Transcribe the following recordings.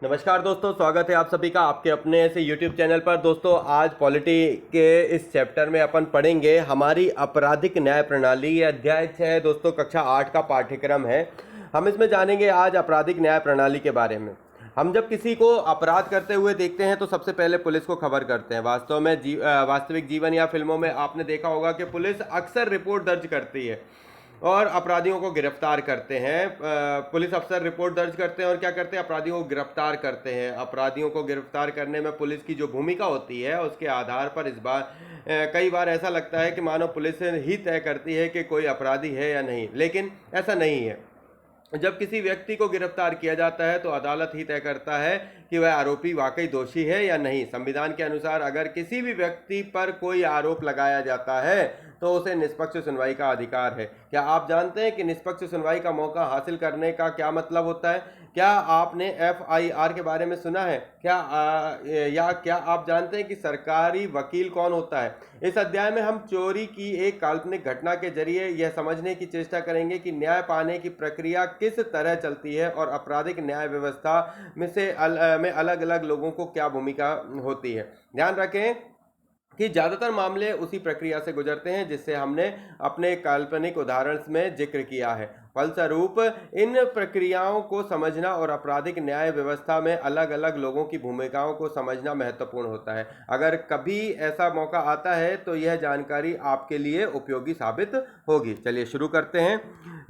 नमस्कार दोस्तों, स्वागत है आप सभी का आपके अपने ऐसे YouTube चैनल पर। दोस्तों, आज पॉलिटी के इस चैप्टर में अपन पढ़ेंगे हमारी आपराधिक न्याय प्रणाली। ये अध्याय 6 है दोस्तों, कक्षा 8 का पाठ्यक्रम है। हम इसमें जानेंगे आज आपराधिक न्याय प्रणाली के बारे में। हम जब किसी को अपराध करते हुए देखते हैं तो सबसे पहले पुलिस को खबर करते हैं। वास्तव में वास्तविक जीवन या फिल्मों में आपने देखा होगा कि पुलिस अक्सर रिपोर्ट दर्ज करती है और अपराधियों को गिरफ्तार करते हैं। पुलिस अफसर रिपोर्ट दर्ज करते हैं और क्या करते हैं, अपराधियों को गिरफ्तार करते हैं। अपराधियों को गिरफ्तार करने में पुलिस की जो भूमिका होती है उसके आधार पर इस बार कई बार ऐसा लगता है कि मानो पुलिस ही तय करती है कि कोई अपराधी है या नहीं, लेकिन ऐसा नहीं है। जब किसी व्यक्ति को गिरफ्तार किया जाता है तो अदालत ही तय करता है कि वह आरोपी वाकई दोषी है या नहीं। संविधान के अनुसार अगर किसी भी व्यक्ति पर कोई आरोप लगाया जाता है तो उसे निष्पक्ष सुनवाई का अधिकार है। क्या आप जानते हैं कि निष्पक्ष सुनवाई का मौका हासिल करने का क्या मतलब होता है? क्या आपने FIR के बारे में सुना है? क्या आप जानते हैं कि सरकारी वकील कौन होता है? इस अध्याय में हम चोरी की एक काल्पनिक घटना के जरिए यह समझने की चेष्टा करेंगे कि न्याय पाने की प्रक्रिया किस तरह चलती है और आपराधिक न्याय व्यवस्था में अलग अलग लोगों को क्या भूमिका होती है। ध्यान रखें कि ज़्यादातर मामले उसी प्रक्रिया से गुजरते हैं जिससे हमने अपने काल्पनिक उदाहरण में जिक्र किया है। फलस्वरूप इन प्रक्रियाओं को समझना और आपराधिक न्याय व्यवस्था में अलग अलग लोगों की भूमिकाओं को समझना महत्वपूर्ण होता है। अगर कभी ऐसा मौका आता है तो यह जानकारी आपके लिए उपयोगी साबित होगी। चलिए शुरू करते हैं।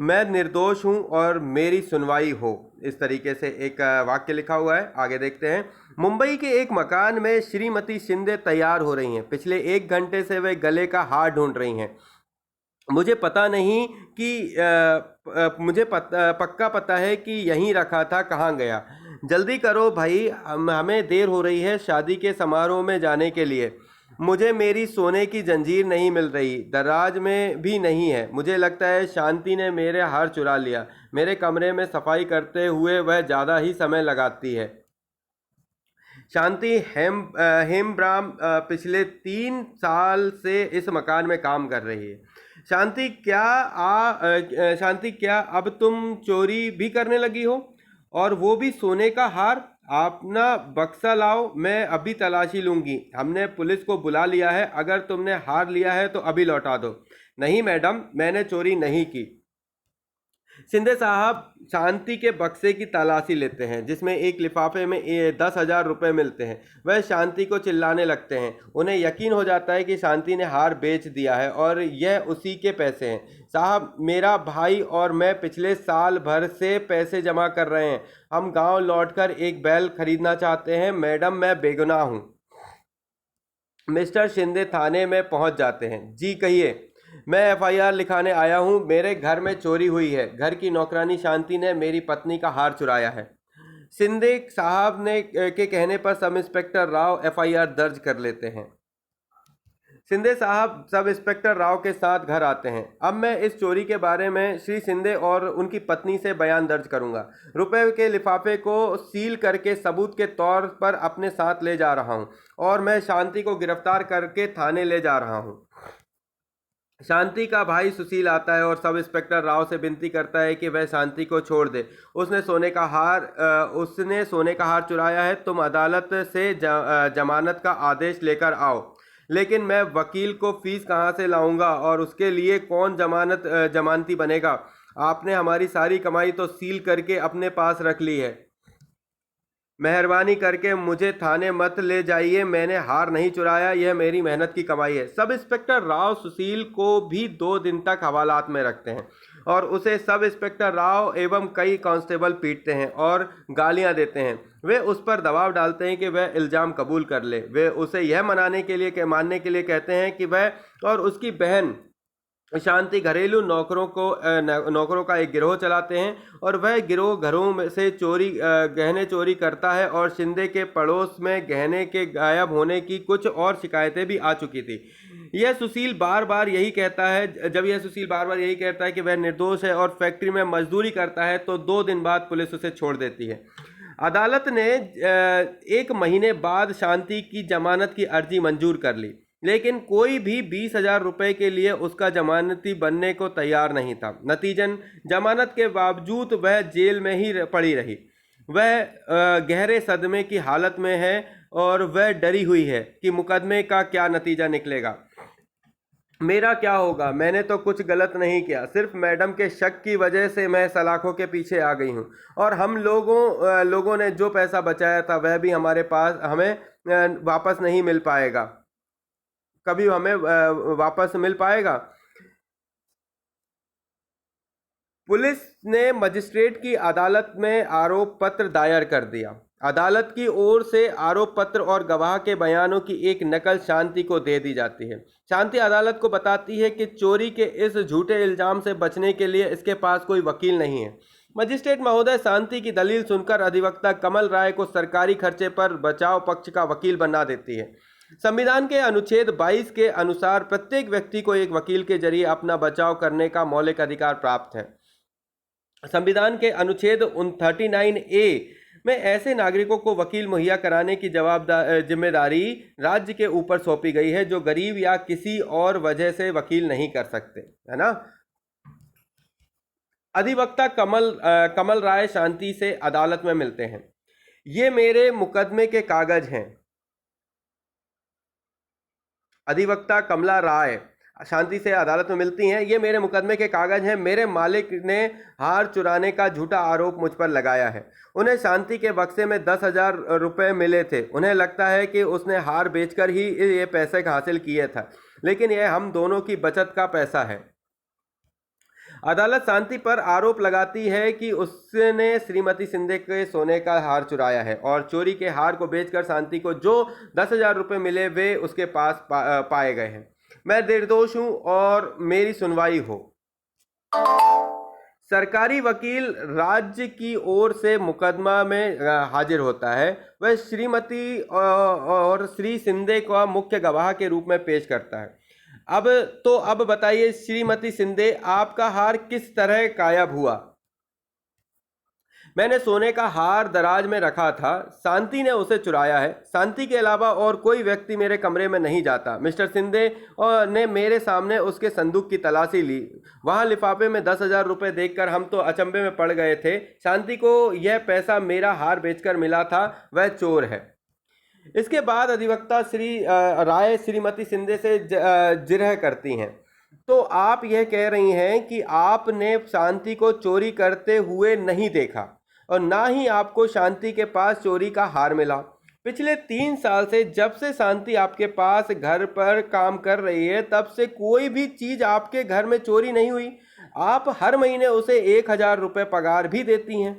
मैं निर्दोष हूं और मेरी सुनवाई हो, इस तरीके से एक वाक्य लिखा हुआ है। आगे देखते हैं। मुंबई के एक मकान में श्रीमती शिंदे तैयार हो रही हैं। पिछले 1 घंटे से वे गले का हार ढूंढ रही हैं। मुझे पता नहीं कि पक्का पता है कि यहीं रखा था, कहाँ गया। जल्दी करो भाई, हमें देर हो रही है शादी के समारोह में जाने के लिए। मुझे मेरी सोने की जंजीर नहीं मिल रही, दराज में भी नहीं है। मुझे लगता है शांति ने मेरे हार चुरा लिया। मेरे कमरे में सफाई करते हुए वह ज़्यादा ही समय लगाती है। शांति हेमब्राम पिछले 3 साल से इस मकान में काम कर रही है। शांति क्या अब तुम चोरी भी करने लगी हो, और वो भी सोने का हार? अपना बक्सा लाओ, मैं अभी तलाशी लूंगी। हमने पुलिस को बुला लिया है। अगर तुमने हार लिया है तो अभी लौटा दो। नहीं मैडम, मैंने चोरी नहीं की। शिंदे साहब शांति के बक्से की तलाशी लेते हैं जिसमें एक लिफाफे में 10,000 रुपये मिलते हैं। वह शांति को चिल्लाने लगते हैं। उन्हें यकीन हो जाता है कि शांति ने हार बेच दिया है और यह उसी के पैसे हैं। साहब, मेरा भाई और मैं पिछले साल भर से पैसे जमा कर रहे हैं। हम गांव लौटकर एक बैल खरीदना चाहते हैं। मैडम, मैं बेगुनाह हूँ। मिस्टर शिंदे थाने में पहुँच जाते हैं। जी कहिए। मैं FIR लिखाने आया हूँ। मेरे घर में चोरी हुई है। घर की नौकरानी शांति ने मेरी पत्नी का हार चुराया है। शिंदे साहब ने के कहने पर सब इंस्पेक्टर राव FIR दर्ज कर लेते हैं। शिंदे साहब सब इंस्पेक्टर राव के साथ घर आते हैं। अब मैं इस चोरी के बारे में श्री शिंदे और उनकी पत्नी से बयान दर्ज करूंगा। रुपए के लिफाफे को सील करके सबूत के तौर पर अपने साथ ले जा रहा हूं और मैं शांति को गिरफ्तार करके थाने ले जा रहा हूं। शांति का भाई सुशील आता है और सब इंस्पेक्टर राव से विनती करता है कि वह शांति को छोड़ दे। उसने सोने का हार चुराया है। तुम अदालत से जमानत का आदेश लेकर आओ। लेकिन मैं वकील को फीस कहाँ से लाऊंगा और उसके लिए कौन जमानती बनेगा? आपने हमारी सारी कमाई तो सील करके अपने पास रख ली है। मेहरबानी करके मुझे थाने मत ले जाइए। मैंने हार नहीं चुराया, यह मेरी मेहनत की कमाई है। सब इंस्पेक्टर राव सुशील को भी 2 दिन तक हवालात में रखते हैं और उसे सब इंस्पेक्टर राव एवं कई कांस्टेबल पीटते हैं और गालियां देते हैं। वे उस पर दबाव डालते हैं कि वह इल्ज़ाम कबूल कर ले। वे उसे यह मानने के लिए कहते हैं कि वह और उसकी बहन शांति घरेलू नौकरों का एक गिरोह चलाते हैं और वह गिरोह घरों में से गहने चोरी करता है और शिंदे के पड़ोस में गहने के गायब होने की कुछ और शिकायतें भी आ चुकी थी। यह सुशील बार बार यही कहता है कि वह निर्दोष है और फैक्ट्री में मजदूरी करता है तो 2 दिन बाद पुलिस उसे छोड़ देती है। अदालत ने 1 महीने बाद शांति की जमानत की अर्जी मंजूर कर ली, लेकिन कोई भी 20,000 रुपये के लिए उसका जमानती बनने को तैयार नहीं था। नतीजन जमानत के बावजूद वह जेल में ही पड़ी रही। वह गहरे सदमे की हालत में है और वह डरी हुई है कि मुकदमे का क्या नतीजा निकलेगा, मेरा क्या होगा। मैंने तो कुछ गलत नहीं किया, सिर्फ मैडम के शक की वजह से मैं सलाखों के पीछे आ गई हूँ। और हम लोगों ने जो पैसा बचाया था वह भी हमारे पास हमें वापस नहीं मिल पाएगा, कभी हमें वापस मिल पाएगा। पुलिस ने मजिस्ट्रेट की अदालत में आरोप पत्र दायर कर दिया। अदालत की ओर से आरोप पत्र और गवाह के बयानों की एक नकल शांति को दे दी जाती है। शांति अदालत को बताती है कि चोरी के इस झूठे इल्जाम से बचने के लिए इसके पास कोई वकील नहीं है। मजिस्ट्रेट महोदय शांति की दलील सुनकर अधिवक्ता कमल राय को सरकारी खर्चे पर बचाव पक्ष का वकील बना देती है। संविधान के अनुच्छेद 22 के अनुसार प्रत्येक व्यक्ति को एक वकील के जरिए अपना बचाव करने का मौलिक अधिकार प्राप्त है। संविधान के अनुच्छेद 39A में ऐसे नागरिकों को वकील मुहैया कराने की जिम्मेदारी राज्य के ऊपर सौंपी गई है जो गरीब या किसी और वजह से वकील नहीं कर सकते, है ना। अधिवक्ता कमल राय शांति से अदालत में मिलते हैं। ये मेरे मुकदमे के कागज हैं। अधिवक्ता कमला राय शांति से अदालत में मिलती हैं। ये मेरे मुकदमे के कागज हैं। मेरे मालिक ने हार चुराने का झूठा आरोप मुझ पर लगाया है। उन्हें शांति के बक्से में 10,000 रुपये मिले थे। उन्हें लगता है कि उसने हार बेचकर ही ये पैसे हासिल किए था, लेकिन यह हम दोनों की बचत का पैसा है। अदालत शांति पर आरोप लगाती है कि उसने श्रीमती सिंधे के सोने का हार चुराया है और चोरी के हार को बेचकर शांति को जो 10,000 रुपये मिले वे उसके पास पाए गए हैं। मैं निर्दोष हूं और मेरी सुनवाई हो। सरकारी वकील राज्य की ओर से मुकदमा में हाजिर होता है। वह श्रीमती और श्री सिंधे को मुख्य गवाह के रूप में पेश करता है। अब बताइए श्रीमती सिंधे, आपका हार किस तरह गायब हुआ। मैंने सोने का हार दराज में रखा था, शांति ने उसे चुराया है। शांति के अलावा और कोई व्यक्ति मेरे कमरे में नहीं जाता। मिस्टर सिंधे ने मेरे सामने उसके संदूक की तलाशी ली। वहां लिफाफे में 10,000 रुपये देखकर हम तो अचंभे में पड़ गए थे। शांति को यह पैसा मेरा हार बेचकर मिला था, वह चोर है। इसके बाद अधिवक्ता राय श्रीमती सिंधे से जिरह करती हैं। तो आप यह कह रही हैं कि आपने शांति को चोरी करते हुए नहीं देखा और ना ही आपको शांति के पास चोरी का हार मिला। पिछले 3 साल से जब से शांति आपके पास घर पर काम कर रही है तब से कोई भी चीज आपके घर में चोरी नहीं हुई। आप हर महीने उसे 1,000 रुपये पगार भी देती हैं।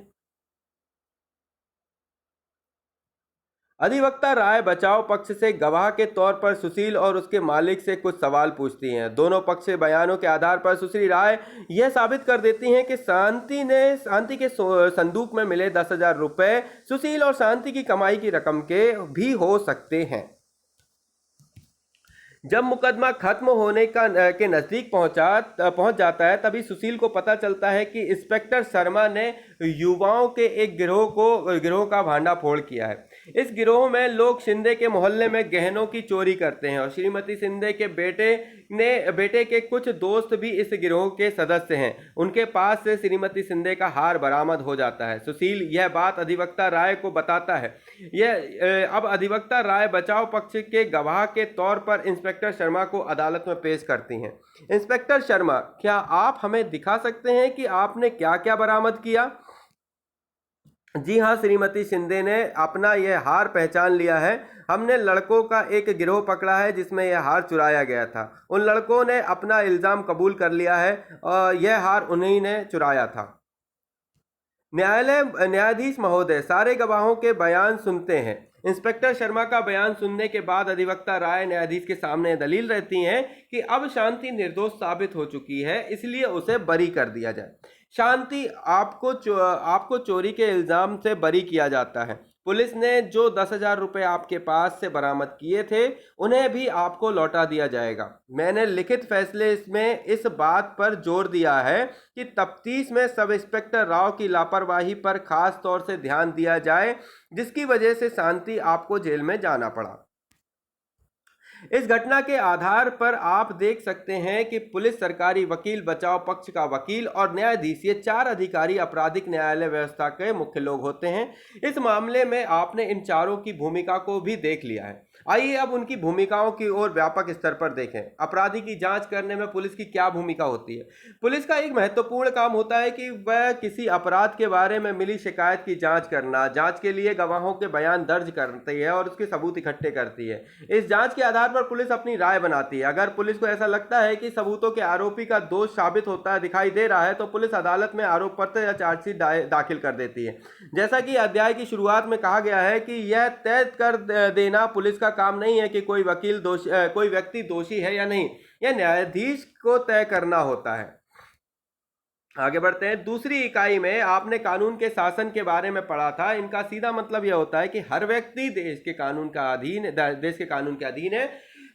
अधिवक्ता राय बचाव पक्ष से गवाह के तौर पर सुशील और उसके मालिक से कुछ सवाल पूछती हैं। दोनों पक्ष के बयानों के आधार पर सुश्री राय यह साबित कर देती हैं कि शांति के संदूक में मिले 10,000 रुपये सुशील और शांति की कमाई की रकम के भी हो सकते हैं। जब मुकदमा खत्म होने के नजदीक पहुंच जाता है तभी सुशील को पता चलता है कि इंस्पेक्टर शर्मा ने युवाओं के एक गिरोह का भांडाफोड़ किया है। इस गिरोह में लोग शिंदे के मोहल्ले में गहनों की चोरी करते हैं और श्रीमती शिंदे के बेटे के कुछ दोस्त भी इस गिरोह के सदस्य हैं। उनके पास से श्रीमती शिंदे का हार बरामद हो जाता है। सुशील यह बात अधिवक्ता राय को बताता है। अब अधिवक्ता राय बचाव पक्ष के गवाह के तौर पर इंस्पेक्टर शर्मा को अदालत में पेश करती हैं। इंस्पेक्टर शर्मा, क्या आप हमें दिखा सकते हैं कि आपने क्या क्या बरामद किया। जी हाँ श्रीमती शिंदे ने अपना यह हार पहचान लिया है। हमने लड़कों का एक गिरोह पकड़ा है जिसमें यह हार चुराया गया था। उन लड़कों ने अपना इल्जाम कबूल कर लिया है और यह हार उन्हीं ने चुराया था। न्यायाधीश महोदय सारे गवाहों के बयान सुनते हैं। इंस्पेक्टर शर्मा का बयान सुनने के बाद अधिवक्ता राय न्यायाधीश के सामने दलील रहती हैं कि अब शांति निर्दोष साबित हो चुकी है, इसलिए उसे बरी कर दिया जाए। शांति, आपको चोरी के इल्जाम से बरी किया जाता है। पुलिस ने जो 10,000 रुपये आपके पास से बरामद किए थे उन्हें भी आपको लौटा दिया जाएगा। मैंने लिखित फैसले में इस बात पर जोर दिया है कि तफ्तीश में सब इंस्पेक्टर राव की लापरवाही पर खास तौर से ध्यान दिया जाए, जिसकी वजह से शांति आपको जेल में जाना पड़ा। इस घटना के आधार पर आप देख सकते हैं कि पुलिस, सरकारी वकील, बचाव पक्ष का वकील और न्यायाधीश, ये 4 अधिकारी आपराधिक न्यायालय व्यवस्था के मुख्य लोग होते हैं। इस मामले में आपने इन चारों की भूमिका को भी देख लिया है। आइए अब उनकी भूमिकाओं की ओर व्यापक स्तर पर देखें। अपराधी की जांच करने में पुलिस की क्या भूमिका होती है? पुलिस का एक महत्वपूर्ण काम होता है कि वह किसी अपराध के बारे में मिली शिकायत की जांच करना, जांच के लिए गवाहों के बयान दर्ज करती है और उसके सबूत इकट्ठे करती है। इस जांच के आधार पर पुलिस अपनी राय बनाती है। अगर पुलिस को ऐसा लगता है कि सबूतों के आरोपी का दोष साबित होता है, दिखाई दे रहा है, तो पुलिस अदालत में आरोप पत्र या चार्जशीट दाखिल कर देती है। जैसा कि अध्याय की शुरुआत में कहा गया है कि यह तय कर देना पुलिस का काम नहीं है कि कोई व्यक्ति दोषी है या नहीं, यह न्यायाधीश को तय करना होता है। आगे बढ़ते हैं। दूसरी इकाई में आपने कानून के शासन के बारे में पढ़ा था। इनका सीधा मतलब यह होता है कि हर व्यक्ति देश के कानून के अधीन है।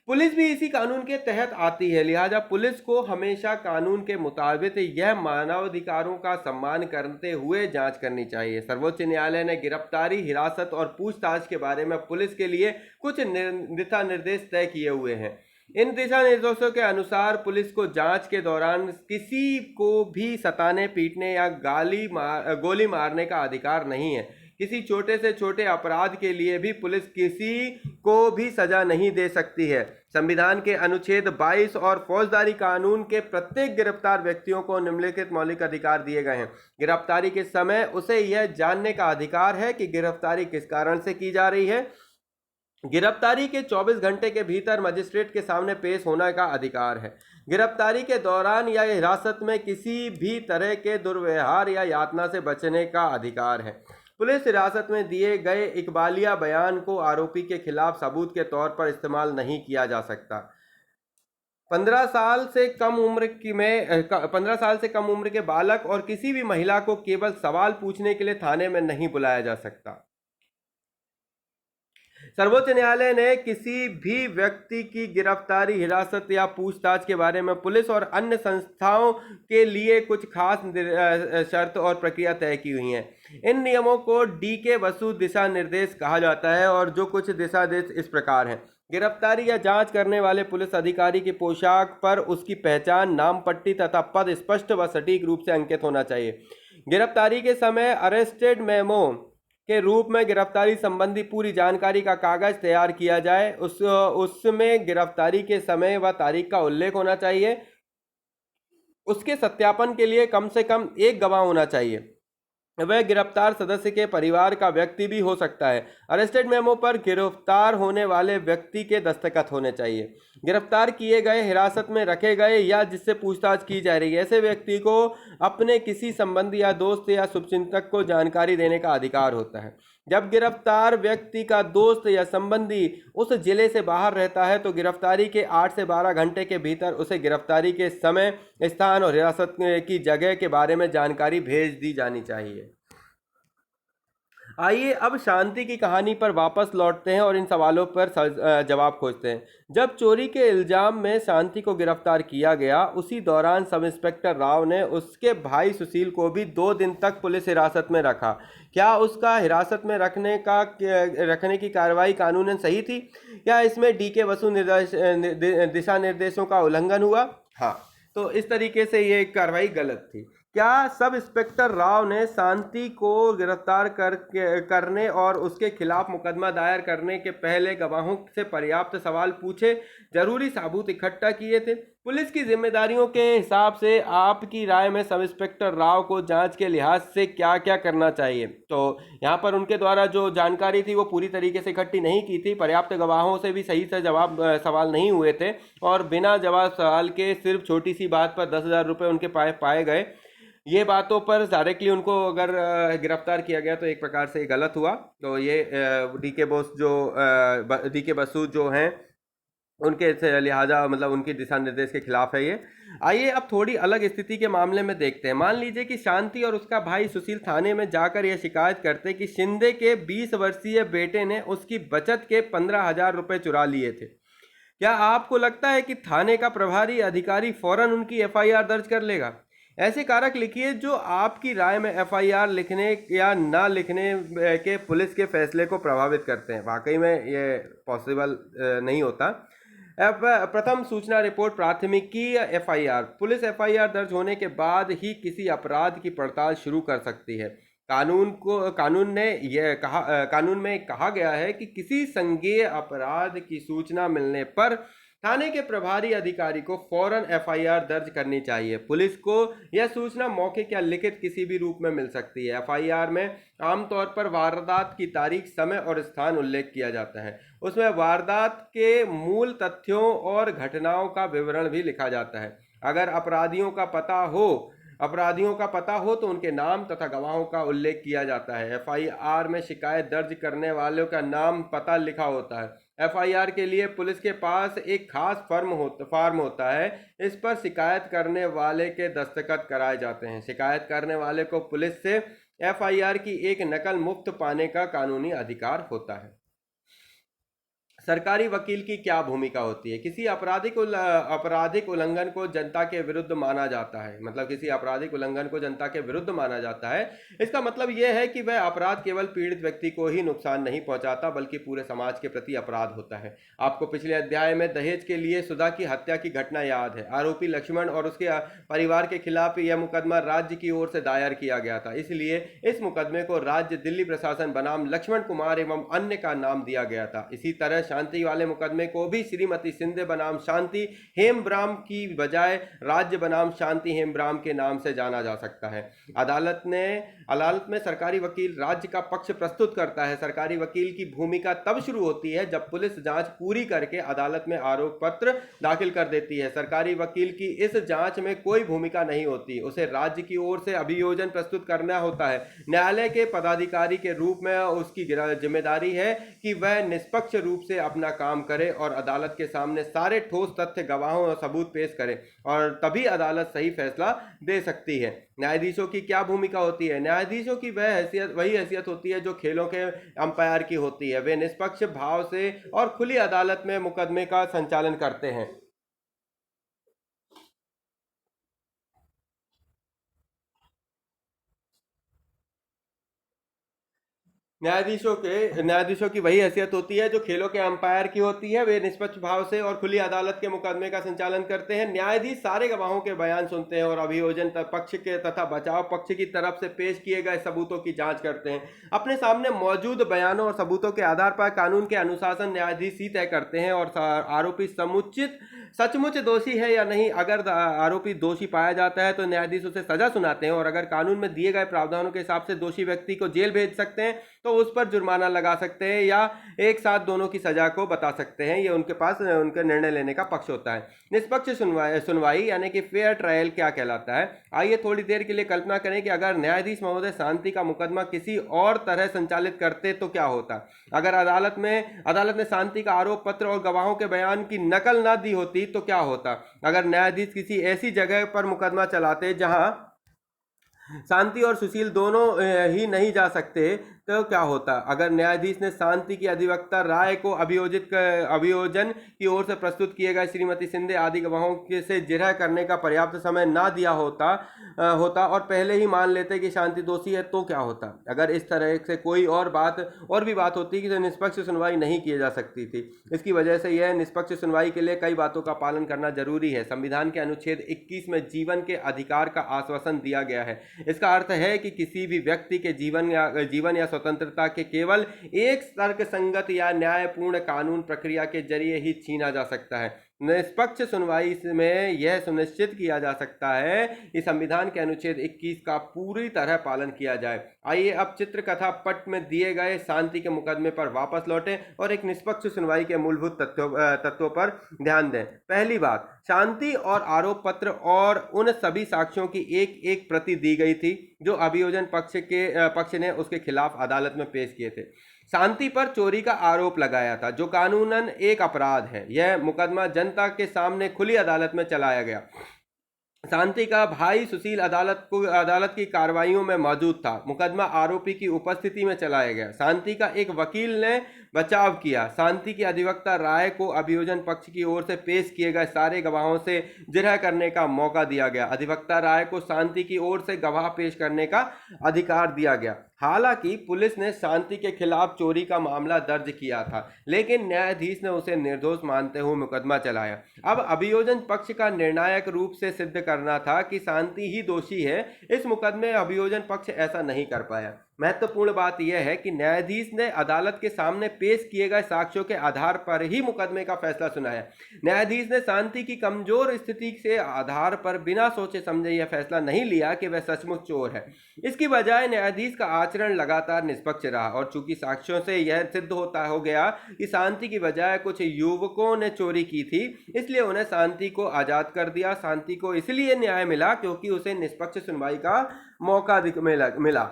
पुलिस भी इसी कानून के तहत आती है, लिहाजा पुलिस को हमेशा कानून के मुताबिक यह मानवाधिकारों का सम्मान करते हुए जांच करनी चाहिए। सर्वोच्च न्यायालय ने गिरफ्तारी, हिरासत और पूछताछ के बारे में पुलिस के लिए कुछ दिशा निर्देश तय किए हुए हैं। इन दिशा निर्देशों के अनुसार पुलिस को जांच के दौरान किसी को भी सताने, पीटने या गोली मारने का अधिकार नहीं है। किसी छोटे से छोटे अपराध के लिए भी पुलिस किसी को भी सजा नहीं दे सकती है। संविधान के अनुच्छेद 22 और फौजदारी कानून के प्रत्येक गिरफ्तार व्यक्तियों को निम्नलिखित मौलिक अधिकार दिए गए हैं। गिरफ्तारी के समय उसे यह जानने का अधिकार है कि गिरफ्तारी किस कारण से की जा रही है। गिरफ्तारी के 24 घंटे के भीतर मजिस्ट्रेट के सामने पेश होने का अधिकार है। गिरफ्तारी के दौरान या हिरासत में किसी भी तरह के दुर्व्यवहार या यातना से बचने का अधिकार है। पुलिस हिरासत में दिए गए इकबालिया बयान को आरोपी के खिलाफ सबूत के तौर पर इस्तेमाल नहीं किया जा सकता। 15 साल से कम उम्र के बालक और किसी भी महिला को केवल सवाल पूछने के लिए थाने में नहीं बुलाया जा सकता। सर्वोच्च न्यायालय ने किसी भी व्यक्ति की गिरफ्तारी, हिरासत या पूछताछ के बारे में पुलिस और अन्य संस्थाओं के लिए कुछ खास शर्त और प्रक्रिया तय की हुई हैं। इन नियमों को डी.के. बसु दिशा निर्देश कहा जाता है और जो कुछ दिशा निर्देश इस प्रकार हैं। गिरफ्तारी या जांच करने वाले पुलिस अधिकारी की पोशाक पर उसकी पहचान, नाम पट्टी तथा पद स्पष्ट व सटीक रूप से अंकित होना चाहिए। गिरफ्तारी के समय अरेस्टेड मेमो के रूप में गिरफ्तारी संबंधी पूरी जानकारी का कागज तैयार किया जाए। उसमें गिरफ्तारी के समय व तारीख का उल्लेख होना चाहिए। उसके सत्यापन के लिए कम से कम एक गवाह होना चाहिए। वह गिरफ्तार सदस्य के परिवार का व्यक्ति भी हो सकता है। अरेस्टेड मेमो पर गिरफ्तार होने वाले व्यक्ति के दस्तखत होने चाहिए। गिरफ्तार किए गए, हिरासत में रखे गए या जिससे पूछताछ की जा रही है, ऐसे व्यक्ति को अपने किसी संबंधी या दोस्त या शुभचिंतक को जानकारी देने का अधिकार होता है। जब गिरफ्तार व्यक्ति का दोस्त या संबंधी उस जिले से बाहर रहता है तो गिरफ्तारी के 8 से 12 घंटे के भीतर उसे गिरफ्तारी के समय, स्थान और हिरासत की जगह के बारे में जानकारी भेज दी जानी चाहिए। आइए अब शांति की कहानी पर वापस लौटते हैं और इन सवालों पर जवाब खोजते हैं। जब चोरी के इल्जाम में शांति को गिरफ्तार किया गया, उसी दौरान सब इंस्पेक्टर राव ने उसके भाई सुशील को भी 2 दिन तक पुलिस हिरासत में रखा। क्या उसका हिरासत में रखने की कार्रवाई कानूनन सही थी? क्या इसमें डी.के. बसु दिशा निर्देशों का उल्लंघन हुआ? हाँ, तो इस तरीके से ये कार्रवाई गलत थी। क्या सब इंस्पेक्टर राव ने शांति को गिरफ्तार करने और उसके खिलाफ मुकदमा दायर करने के पहले गवाहों से पर्याप्त सवाल पूछे, जरूरी सबूत इकट्ठा किए थे? पुलिस की जिम्मेदारियों के हिसाब से आपकी राय में सब इंस्पेक्टर राव को जांच के लिहाज से क्या क्या करना चाहिए? तो यहाँ पर उनके द्वारा जो जानकारी थी वो पूरी तरीके से इकट्ठी नहीं की थी, पर्याप्त गवाहों से भी सही से सवाल नहीं हुए थे और बिना जवाब सवाल के सिर्फ छोटी सी बात पर 10,000 रुपये उनके पाए गए। ये बातों पर डायरेक्टली उनको अगर गिरफ्तार किया गया तो एक प्रकार से गलत हुआ। तो ये डी.के. बसु जो हैं उनके लिहाजा मतलब उनकी दिशा निर्देश के खिलाफ है ये। आइए अब थोड़ी अलग स्थिति के मामले में देखते हैं। मान लीजिए कि शांति और उसका भाई सुशील थाने में जाकर यह शिकायत करते कि शिंदे के 20 वर्षीय बेटे ने उसकी बचत के 15,000 रुपये चुरा लिए थे। क्या आपको लगता है कि थाने का प्रभारी अधिकारी फौरन उनकी एफआईआर दर्ज कर लेगा? ऐसे कारक लिखिए जो आपकी राय में एफआईआर लिखने या ना लिखने के पुलिस के फैसले को प्रभावित करते हैं। वाकई में ये पॉसिबल नहीं होता। अब प्रथम सूचना रिपोर्ट प्राथमिकी एफआईआर। पुलिस एफआईआर दर्ज होने के बाद ही किसी अपराध की पड़ताल शुरू कर सकती है। कानून में कहा गया है कि किसी संज्ञेय अपराध की सूचना मिलने पर थाने के प्रभारी अधिकारी को फौरन एफआईआर दर्ज करनी चाहिए। पुलिस को यह सूचना मौखिक या लिखित किसी भी रूप में मिल सकती है। एफआईआर में आमतौर पर वारदात की तारीख, समय और स्थान उल्लेख किया जाता है। उसमें वारदात के मूल तथ्यों और घटनाओं का विवरण भी लिखा जाता है। अगर अपराधियों का पता हो तो उनके नाम तथा गवाहों का उल्लेख किया जाता है। एफआईआर में शिकायत दर्ज करने वालों का नाम, पता लिखा होता है। एफआईआर के लिए पुलिस के पास एक खास फार्म होता है। इस पर शिकायत करने वाले के दस्तखत कराए जाते हैं। शिकायत करने वाले को पुलिस से एफआईआर की एक नकल मुफ्त पाने का कानूनी अधिकार होता है। सरकारी वकील की क्या भूमिका होती है? किसी आपराधिक उल्लंघन को जनता के विरुद्ध माना जाता है, मतलब किसी आपराधिक उल्लंघन को जनता के विरुद्ध माना जाता है। इसका मतलब यह है कि वह अपराध केवल पीड़ित व्यक्ति को ही नुकसान नहीं पहुंचाता बल्कि पूरे समाज के प्रति अपराध होता है। आपको पिछले अध्याय में दहेज के लिए सुधा की हत्या की घटना याद है। आरोपी लक्ष्मण और उसके परिवार के खिलाफ यह मुकदमा राज्य की ओर से दायर किया गया था, इसलिए इस मुकदमे को राज्य दिल्ली प्रशासन बनाम लक्ष्मण कुमार एवं अन्य का नाम दिया गया था। इसी तरह शांति वाले मुकदमे को भी श्रीमती सिंधे बनाम शांति हेमब्राम की बजाय राज्य बनाम शांति हेमब्राम के नाम से जाना जा सकता है। अदालत में सरकारी वकील राज्य का पक्ष प्रस्तुत करता है। सरकारी वकील की भूमिका तब शुरू होती है जब पुलिस जांच पूरी करके अदालत में आरोप पत्र दाखिल कर देती है। सरकारी वकील की इस जांच में कोई भूमिका नहीं होती, उसे राज्य की ओर से अभियोजन प्रस्तुत करना होता है। न्यायालय के पदाधिकारी के रूप में उसकी जिम्मेदारी है कि वह निष्पक्ष रूप से अपना काम करे और अदालत के सामने सारे ठोस तथ्य, गवाहों और सबूत पेश करे, और तभी अदालत सही फैसला दे सकती है। न्यायाधीशों की क्या भूमिका होती है? न्यायाधीशों की वही हैसियत होती है जो खेलों के अंपायर की होती है। वे निष्पक्ष भाव से और खुली अदालत में मुकदमे का संचालन करते हैं। न्यायाधीशों की वही हैसियत होती है जो खेलों के अंपायर की होती है। वे निष्पक्ष भाव से और खुली अदालत के मुकदमे का संचालन करते हैं। न्यायाधीश सारे गवाहों के बयान सुनते हैं और अभियोजन पक्ष के तथा बचाव पक्ष की तरफ से पेश किए गए सबूतों की जांच करते हैं। अपने सामने मौजूद बयानों और सबूतों के आधार पर कानून के अनुशासन न्यायाधीश ही तय करते हैं और आरोपी सचमुच दोषी है या नहीं। अगर आरोपी दोषी पाया जाता है तो न्यायाधीश उसे सजा सुनाते हैं और अगर कानून में दिए गए प्रावधानों के हिसाब से दोषी व्यक्ति को जेल भेज सकते हैं तो उस पर जुर्माना लगा सकते हैं या एक साथ दोनों की सजा को बता सकते हैं। ये उनके पास उनका निर्णय लेने का पक्ष होता है। निष्पक्ष सुनवाई यानी कि फेयर ट्रायल क्या कहलाता है? आइए थोड़ी देर के लिए कल्पना करें कि अगर न्यायाधीश महोदय शांति का मुकदमा किसी और तरह संचालित करते तो क्या होता। अगर अदालत ने शांति का आरोप पत्र और गवाहों के बयान की नकल ना दी होती तो क्या होता। अगर न्यायाधीश किसी ऐसी जगह पर मुकदमा चलाते जहां शांति और सुशील दोनों ही नहीं जा सकते तो क्या होता। अगर न्यायाधीश ने शांति की अधिवक्ता राय को अभियोजन की ओर से प्रस्तुत किए गए श्रीमती सिंधे आदि गवाहों से जिरह करने का पर्याप्त समय ना दिया होता और पहले ही मान लेते कि शांति दोषी है तो क्या होता। अगर इस तरह से कोई और भी बात होती कि तो निष्पक्ष सुनवाई नहीं की जा सकती थी। इसकी वजह से यह निष्पक्ष सुनवाई के लिए कई बातों का पालन करना जरूरी है। संविधान के अनुच्छेद 21 में जीवन के अधिकार का आश्वासन दिया गया है। इसका अर्थ है कि किसी भी व्यक्ति के जीवन या स्वतंत्रता के केवल एक तर्कसंगत या न्यायपूर्ण कानून प्रक्रिया के जरिए ही छीना जा सकता है। निष्पक्ष सुनवाई में यह सुनिश्चित किया जा सकता है कि संविधान के अनुच्छेद 21 का पूरी तरह पालन किया जाए। आइए अब चित्रकथा पट में दिए गए शांति के मुकदमे पर वापस लौटें और एक निष्पक्ष सुनवाई के मूलभूत तत्वों पर ध्यान दें। पहली बात, शांति और आरोप पत्र और उन सभी साक्ष्यों की एक एक प्रति दी गई थी जो अभियोजन पक्ष ने उसके खिलाफ अदालत में पेश किए थे। शांति पर चोरी का आरोप लगाया था जो कानूनन एक अपराध है। यह मुकदमा जनता के सामने खुली अदालत में चलाया गया। शांति का भाई सुशील अदालत की कार्रवाइयों में मौजूद था। मुकदमा आरोपी की उपस्थिति में चलाया गया। शांति का एक वकील ने बचाव किया। शांति की अधिवक्ता राय को अभियोजन पक्ष की ओर से पेश किए गए सारे गवाहों से जिरह करने का मौका दिया गया। अधिवक्ता राय को शांति की ओर से गवाह पेश करने का अधिकार दिया गया। हालांकि पुलिस ने शांति के खिलाफ चोरी का मामला दर्ज किया था, लेकिन न्यायाधीश ने उसे निर्दोष मानते हुए मुकदमा चलाया। अब अभियोजन पक्ष का निर्णायक रूप से सिद्ध करना था कि शांति ही दोषी है। इस मुकदमे में अभियोजन पक्ष ऐसा नहीं कर पाया। महत्वपूर्ण बात यह है कि न्यायाधीश ने अदालत के सामने पेश किए गए साक्ष्यों के आधार पर ही मुकदमे का फैसला सुनाया। न्यायाधीश ने शांति की कमजोर स्थिति के आधार पर बिना सोचे समझे यह फैसला नहीं लिया कि वह सचमुच चोर है। इसकी बजाय न्यायाधीश का आचरण लगातार निष्पक्ष रहा और चूंकि साक्ष्यों से यह सिद्ध हो गया कि शांति की बजाय कुछ युवकों ने चोरी की थी, इसलिए उन्हें शांति को आजाद कर दिया। शांति को इसलिए न्याय मिला क्योंकि उसे निष्पक्ष सुनवाई का मौका मिला।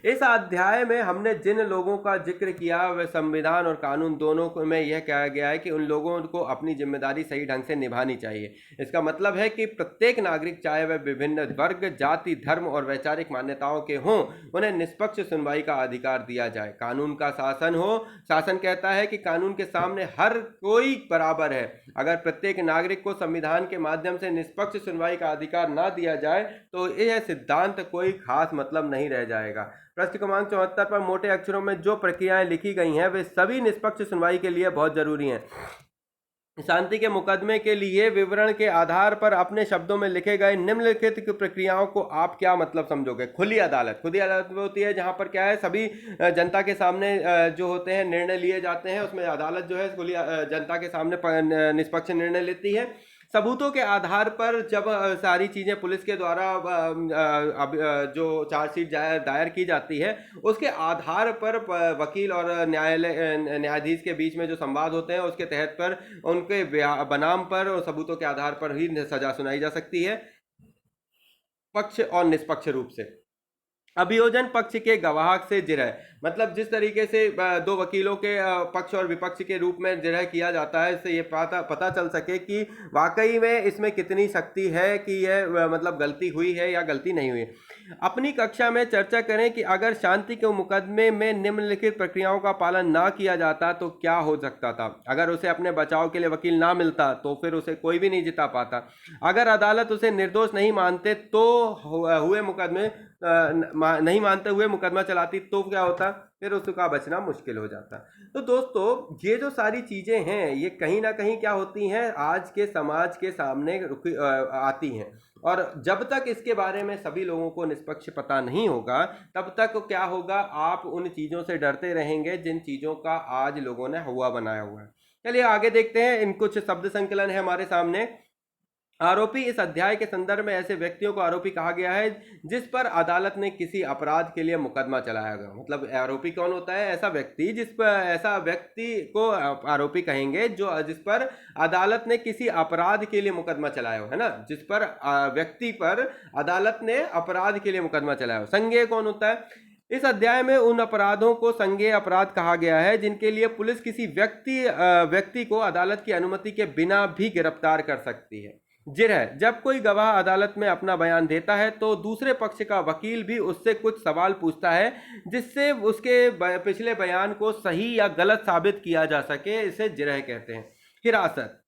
इस अध्याय में हमने जिन लोगों का जिक्र किया वह संविधान और कानून दोनों में यह कहा गया है कि उन लोगों को अपनी जिम्मेदारी सही ढंग से निभानी चाहिए। इसका मतलब है कि प्रत्येक नागरिक, चाहे वह विभिन्न वर्ग, जाति, धर्म और वैचारिक मान्यताओं के हों, उन्हें निष्पक्ष सुनवाई का अधिकार दिया जाए। कानून का शासन हो। शासन कहता है कि कानून के सामने हर कोई बराबर है। अगर प्रत्येक नागरिक को संविधान के माध्यम से निष्पक्ष सुनवाई का अधिकार ना दिया जाए तो यह सिद्धांत कोई खास मतलब नहीं रह जाएगा। पृष्ठ क्रमांक 74 पर मोटे अक्षरों में जो प्रक्रियाएं लिखी गई हैं वे सभी निष्पक्ष सुनवाई के लिए बहुत जरूरी हैं। शांति के मुकदमे के लिए विवरण के आधार पर अपने शब्दों में लिखे गए निम्नलिखित प्रक्रियाओं को आप क्या मतलब समझोगे? खुली अदालत होती है जहां पर क्या है, सभी जनता के सामने जो होते हैं निर्णय लिए जाते हैं। उसमें अदालत जो है खुली जनता के सामने निष्पक्ष निर्णय लेती है। सबूतों के आधार पर जब सारी चीज़ें पुलिस के द्वारा जो चार्जशीट दायर की जाती है उसके आधार पर वकील और न्यायाधीश के बीच में जो संवाद होते हैं उसके तहत पर उनके बनाम पर और सबूतों के आधार पर ही सजा सुनाई जा सकती है, पक्ष और निष्पक्ष रूप से। अभियोजन पक्ष के गवाह से जिरह, मतलब जिस तरीके से दो वकीलों के पक्ष और विपक्ष के रूप में जिरह किया जाता है, इससे ये पता चल सके कि वाकई में इसमें कितनी शक्ति है कि यह मतलब गलती हुई है या गलती नहीं हुई। अपनी कक्षा में चर्चा करें कि अगर शांति के मुकदमे में निम्नलिखित प्रक्रियाओं का पालन ना किया जाता तो क्या हो सकता था। अगर उसे अपने बचाव के लिए वकील ना मिलता तो फिर उसे कोई भी नहीं जिता पाता। अगर अदालत उसे निर्दोष नहीं मानते तो नहीं मानते हुए मुकदमा चलाती तो क्या होता, फिर उसका बचना मुश्किल हो जाता। तो दोस्तों ये जो सारी चीजें हैं ये कहीं ना कहीं क्या होती हैं, आज के समाज के सामने आती हैं और जब तक इसके बारे में सभी लोगों को निष्पक्ष पता नहीं होगा तब तक क्या होगा, आप उन चीज़ों से डरते रहेंगे जिन चीज़ों का आज लोगों ने हुआ बनाया हुआ है। चलिए आगे देखते हैं। इन कुछ शब्द संकलन है हमारे सामने। आरोपी, इस अध्याय के संदर्भ में ऐसे व्यक्तियों को आरोपी कहा गया है जिस पर अदालत ने किसी अपराध के लिए मुकदमा चलाया गया। मतलब आरोपी कौन होता है? ऐसा व्यक्ति को आरोपी कहेंगे जो जिस पर अदालत ने किसी अपराध के लिए मुकदमा चलाया हो, है ना, जिस पर व्यक्ति पर अदालत ने अपराध के लिए मुकदमा चलाया हो। संज्ञेय कौन होता है? इस अध्याय में उन अपराधों को संज्ञेय अपराध कहा गया है जिनके लिए पुलिस किसी व्यक्ति को अदालत की अनुमति के बिना भी गिरफ्तार कर सकती है। जिरह, जब कोई गवाह अदालत में अपना बयान देता है तो दूसरे पक्ष का वकील भी उससे कुछ सवाल पूछता है जिससे उसके पिछले बयान को सही या गलत साबित किया जा सके। इसे जिरह कहते हैं। हिरासत,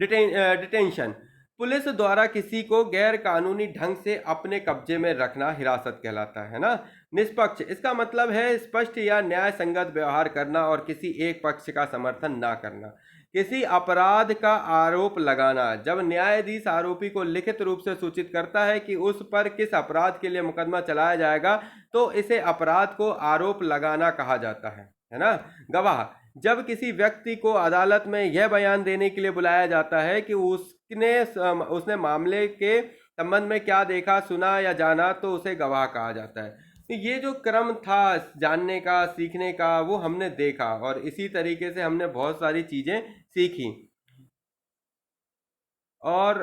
डिटेंशन, पुलिस द्वारा किसी को गैर कानूनी ढंग से अपने कब्जे में रखना हिरासत कहलाता है ना। निष्पक्ष, इसका मतलब है स्पष्ट या न्याय संगत व्यवहार करना और किसी एक पक्ष का समर्थन ना करना। किसी अपराध का आरोप लगाना, जब न्यायाधीश आरोपी को लिखित रूप से सूचित करता है कि उस पर किस अपराध के लिए मुकदमा चलाया जाएगा तो इसे अपराध को आरोप लगाना कहा जाता है ना। गवाह, जब किसी व्यक्ति को अदालत में यह बयान देने के लिए बुलाया जाता है कि उसने मामले के संबंध में क्या देखा, सुना या जाना तो उसे गवाह कहा जाता है। तो ये जो क्रम था जानने का, सीखने का, वो हमने देखा और इसी तरीके से हमने बहुत सारी चीज़ें सीखी। और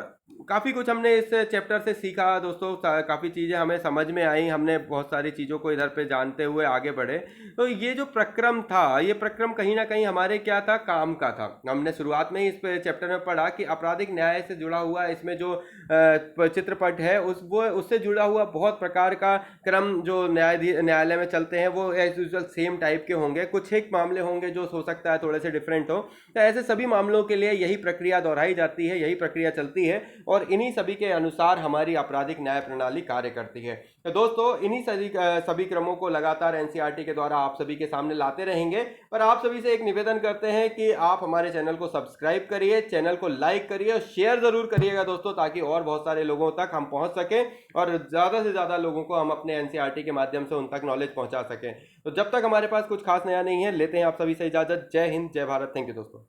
काफ़ी कुछ हमने इस चैप्टर से सीखा दोस्तों, काफ़ी चीज़ें हमें समझ में आई, हमने बहुत सारी चीज़ों को इधर पे जानते हुए आगे बढ़े। तो ये जो प्रक्रम था, ये प्रक्रम कहीं ना कहीं हमारे क्या था, काम का था। हमने शुरुआत में ही इस चैप्टर में पढ़ा कि आपराधिक न्याय से जुड़ा हुआ इसमें जो चित्रपट है वो उससे जुड़ा हुआ बहुत प्रकार का क्रम जो न्यायालय में चलते हैं वो एज यूजल सेम टाइप के होंगे। कुछ एक मामले होंगे जो हो सकता है थोड़े से डिफरेंट हो, तो ऐसे सभी मामलों के लिए यही प्रक्रिया दोहराई जाती है, यही प्रक्रिया चलती है और इन्हीं सभी के अनुसार हमारी आपराधिक न्याय प्रणाली कार्य करती है। तो दोस्तों इन्हीं सभी क्रमों को लगातार एनसीईआरटी के द्वारा आप सभी के सामने लाते रहेंगे। पर आप सभी से एक निवेदन करते हैं कि आप हमारे चैनल को सब्सक्राइब करिए, चैनल को लाइक करिए और शेयर जरूर करिएगा दोस्तों, ताकि और बहुत सारे लोगों तक हम पहुंच सकें और ज्यादा से ज्यादा लोगों को हम अपने एनसीईआरटी के माध्यम से उन तक नॉलेज पहुंचा सकें। तो जब तक हमारे पास कुछ खास नया नहीं है, लेते हैं आप सभी से इजाजत। जय हिंद, जय भारत। थैंक यू दोस्तों।